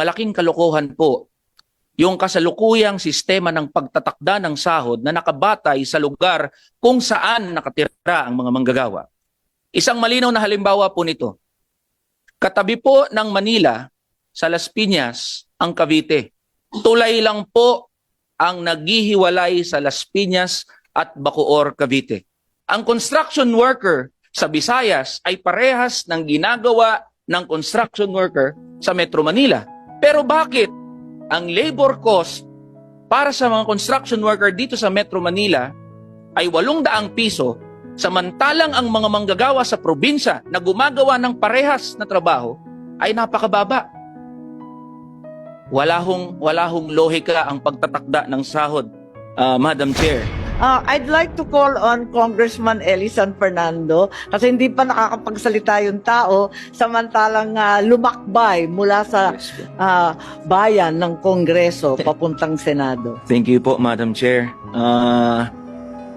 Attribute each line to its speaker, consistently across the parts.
Speaker 1: Malaking kalokohan po yung kasalukuyang sistema ng pagtatakda ng sahod na nakabatay sa lugar kung saan nakatira ang mga manggagawa. Isang malinaw na halimbawa po nito. Katabi po ng Manila, sa Las Piñas, ang Cavite. Tulay lang po ang naghihiwalay sa Las Piñas at Bacoor, Cavite. Ang construction worker sa Visayas ay parehas ng ginagawa ng construction worker sa Metro Manila. Pero bakit ang labor cost para sa mga construction worker dito sa Metro Manila ay 800 piso, samantalang ang mga manggagawa sa probinsya na gumagawa ng parehas na trabaho ay napakababa? Wala hong lohika ang pagtatakda ng sahod, Madam Chair.
Speaker 2: I'd like to call on Congressman Eli San Fernando kasi hindi pa nakakapagsalita yung tao samantalang lumakbay mula sa bayan ng Kongreso papuntang Senado.
Speaker 1: Thank you po, Madam Chair.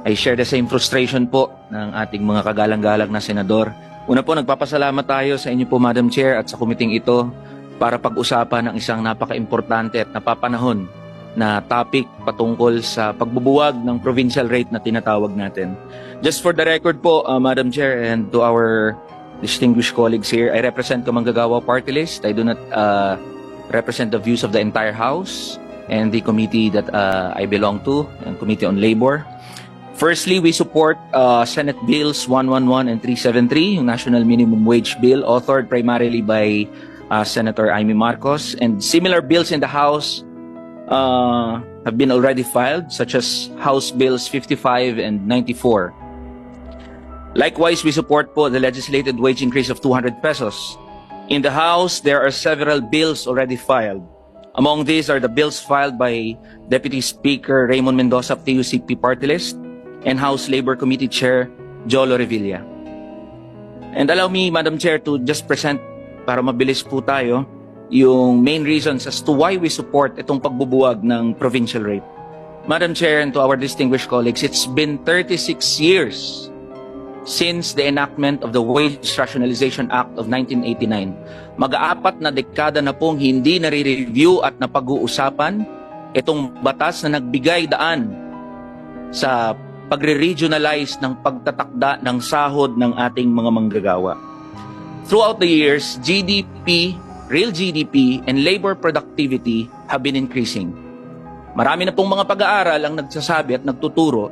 Speaker 1: I share the same frustration po ng ating mga kagalang-galang na senador. Una po, nagpapasalamat tayo sa inyo po, Madam Chair, at sa kumiting ito para pag-usapan ng isang napaka-importante at napapanahon na topic patungkol sa pagbubuwag ng provincial rate na tinatawag natin. Just for the record po, Madam Chair, and to our distinguished colleagues here, I represent Kamanggagawa Party List. I do not represent the views of the entire House and the committee that I belong to, the Committee on Labor. Firstly, we support Senate Bills 111 and 373, yung National Minimum Wage Bill, authored primarily by Senator Amy Marcos, and similar bills in the House have been already filed, such as House Bills 55 and 94. Likewise, we support po the legislated wage increase of 200 pesos. In the House, there are several bills already filed. Among these are the bills filed by Deputy Speaker Raymond Mendoza of the UCP Party List and House Labor Committee Chair Jolo Revilla. And allow me, Madam Chair, to just present, para mabilis po tayo, yung main reasons as to why we support itong pagbubuwag ng provincial rate. Madam Chair, and to our distinguished colleagues, it's been 36 years since the enactment of the Wage Rationalization Act of 1989. Mag-aapat na dekada na pong hindi nare-review at napag-uusapan itong batas na nagbigay daan sa pagre-regionalize ng pagtatakda ng sahod ng ating mga manggagawa. Throughout the years, GDP, real GDP, and labor productivity have been increasing. Marami na pong mga pag-aaral ang nagsasabi at nagtuturo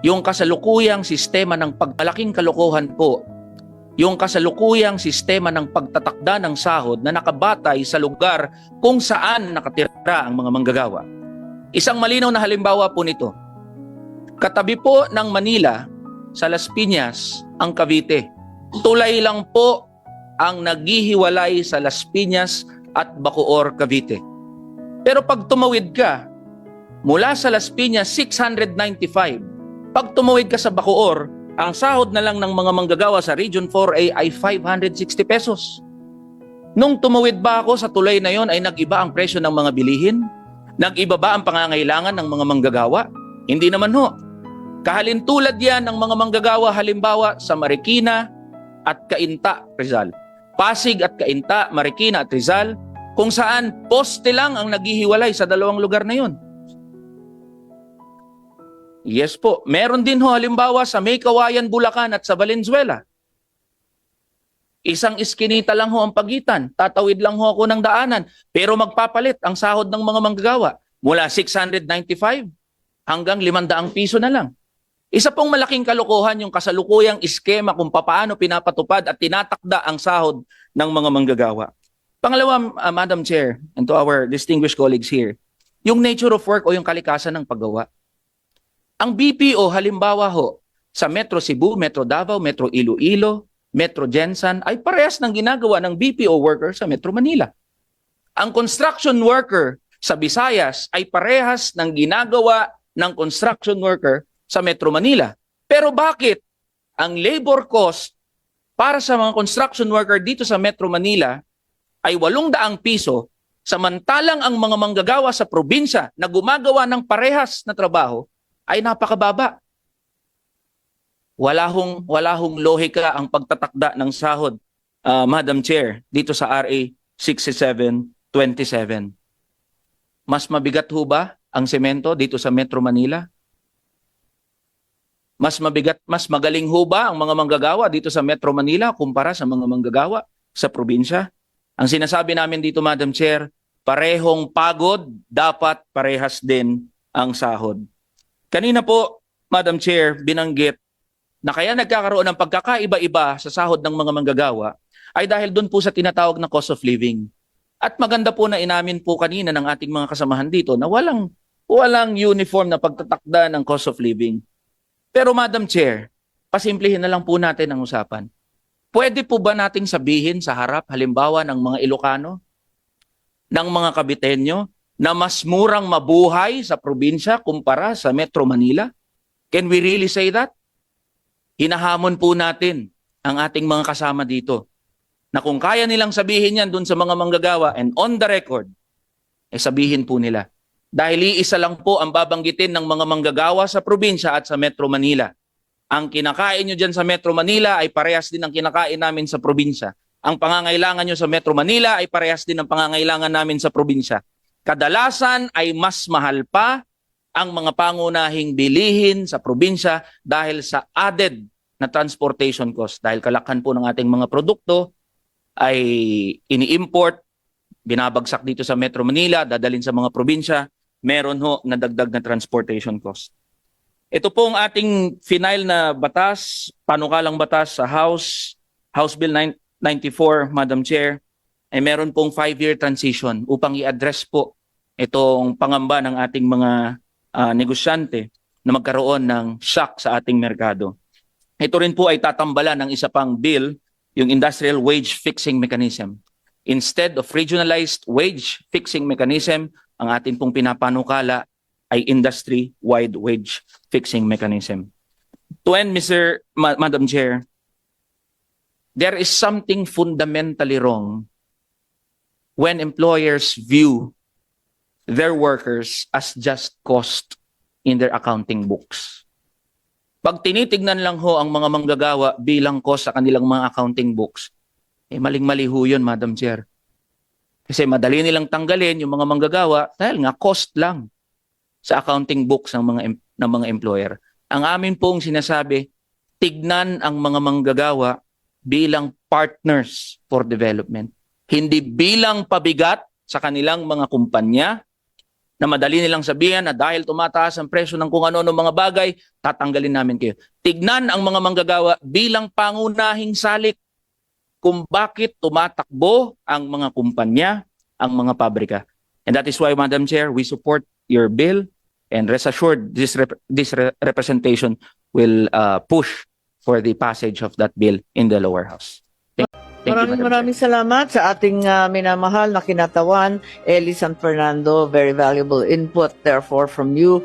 Speaker 1: yung kasalukuyang sistema ng pagmalaking kalokohan po, yung kasalukuyang sistema ng pagtatakda ng sahod na nakabatay sa lugar kung saan nakatira ang mga manggagawa. Isang malinaw na halimbawa po nito. Katabi po ng Manila, sa Las Piñas, ang Cavite. Tulay lang po ang naghihiwalay sa Las Piñas at Bacoor, Cavite. Pero pag tumawid ka, mula sa Las Piñas, 695. Pag tumawid ka sa Bacoor, ang sahod na lang ng mga manggagawa sa Region 4A ay 560 pesos. Nung tumawid ba ako sa tulay na yon ay nag-iba ang presyo ng mga bilihin? Nag-iba ba ang pangangailangan ng mga manggagawa? Hindi naman ho. Kahalintulad yan ng mga manggagawa halimbawa sa Marikina at Cainta, Rizal. Pasig at Cainta, Marikina at Rizal, kung saan poste lang ang naghihiwalay sa dalawang lugar na yun. Yes po, meron din ho halimbawa sa May Kawayan, Bulacan at sa Valenzuela. Isang iskinita lang ho ang pagitan, tatawid lang ho ako ng daanan, pero magpapalit ang sahod ng mga manggagawa mula 695 hanggang 500 piso na lang. Isa pong malaking kalokohan yung kasalukuyang iskema kung paano pinapatupad at tinatakda ang sahod ng mga manggagawa. Pangalawa, Madam Chair, and to our distinguished colleagues here, yung nature of work o yung kalikasan ng paggawa. Ang BPO halimbawa ho, sa Metro Cebu, Metro Davao, Metro Iloilo, Metro Jensan ay parehas ng ginagawa ng BPO worker sa Metro Manila. Ang construction worker sa Visayas ay parehas ng ginagawa ng construction worker sa Metro Manila. Pero bakit ang labor cost para sa mga construction worker dito sa Metro Manila ay 800 piso, samantalang ang mga manggagawa sa probinsya na gumagawa ng parehas na trabaho ay napakababa? Wala hong lohika ang pagtatakda ng sahod, Madam Chair, dito sa RA 67 27. Mas mabigat ho ba ang semento dito sa Metro Manila? Mas mabigat, mas magaling ho ba ang mga manggagawa dito sa Metro Manila kumpara sa mga manggagawa sa probinsya? Ang sinasabi namin dito, Madam Chair, parehong pagod, dapat parehas din ang sahod. Kanina po, Madam Chair, binanggit na kaya nagkakaroon ng pagkakaiba-iba sa sahod ng mga manggagawa ay dahil doon po sa tinatawag na cost of living. At maganda po na inamin po kanina ng ating mga kasamahan dito na walang uniform na pagtatakda ng cost of living. Pero Madam Chair, pasimplihin na lang po natin ang usapan. Pwede po ba nating sabihin sa harap, halimbawa ng mga Ilocano, ng mga Kabitenyo, na mas murang mabuhay sa probinsya kumpara sa Metro Manila? Can we really say that? Hinahamon po natin ang ating mga kasama dito na kung kaya nilang sabihin yan dun sa mga manggagawa and on the record, sabihin po nila. Dahil iisa lang po ang babanggitin ng mga manggagawa sa probinsya at sa Metro Manila. Ang kinakain nyo dyan sa Metro Manila ay parehas din ang kinakain namin sa probinsya. Ang pangangailangan nyo sa Metro Manila ay parehas din ang pangangailangan namin sa probinsya. Kadalasan ay mas mahal pa ang mga pangunahing bilihin sa probinsya dahil sa added na transportation cost. Dahil kalakhan po ng ating mga produkto ay ini-import, binabagsak dito sa Metro Manila, dadalhin sa mga probinsya, meron ho na dagdag na transportation cost. Ito po ang ating final na batas, panukalang batas sa House Bill 94, Madam Chair, ay meron pong 5-year transition upang i-address po itong pangamba ng ating mga negosyante na magkaroon ng shock sa ating merkado. Ito rin po ay tatambalan ng isa pang bill, yung Industrial Wage Fixing Mechanism. Instead of regionalized wage fixing mechanism, ang atin pong pinapanukala ay industry-wide wage fixing mechanism. To end, Madam Chair, there is something fundamentally wrong when employers view their workers as just cost in their accounting books. Pag tinitignan lang ho ang mga manggagawa bilang cost sa kanilang mga accounting books, maling-mali ho yun, Madam Chair. Kasi madali nilang tanggalin yung mga manggagawa dahil nga cost lang sa accounting books ng mga employer. Ang amin pong sinasabi, tignan ang mga manggagawa bilang partners for development. Hindi bilang pabigat sa kanilang mga kumpanya na madali nilang sabihan na dahil tumataas ang presyo ng kung ano-ano mga bagay, tatanggalin namin kayo. Tignan ang mga manggagawa bilang pangunahing salik kung bakit tumatakbo ang mga kumpanya, ang mga pabrika. And that is why, Madam Chair, we support your bill and rest assured this representation will push for the passage of that bill in the lower house. Thank you, Madam Chair.
Speaker 2: Maraming salamat sa ating minamahal na kinatawan, Eli San Fernando. Very valuable input, therefore, from you.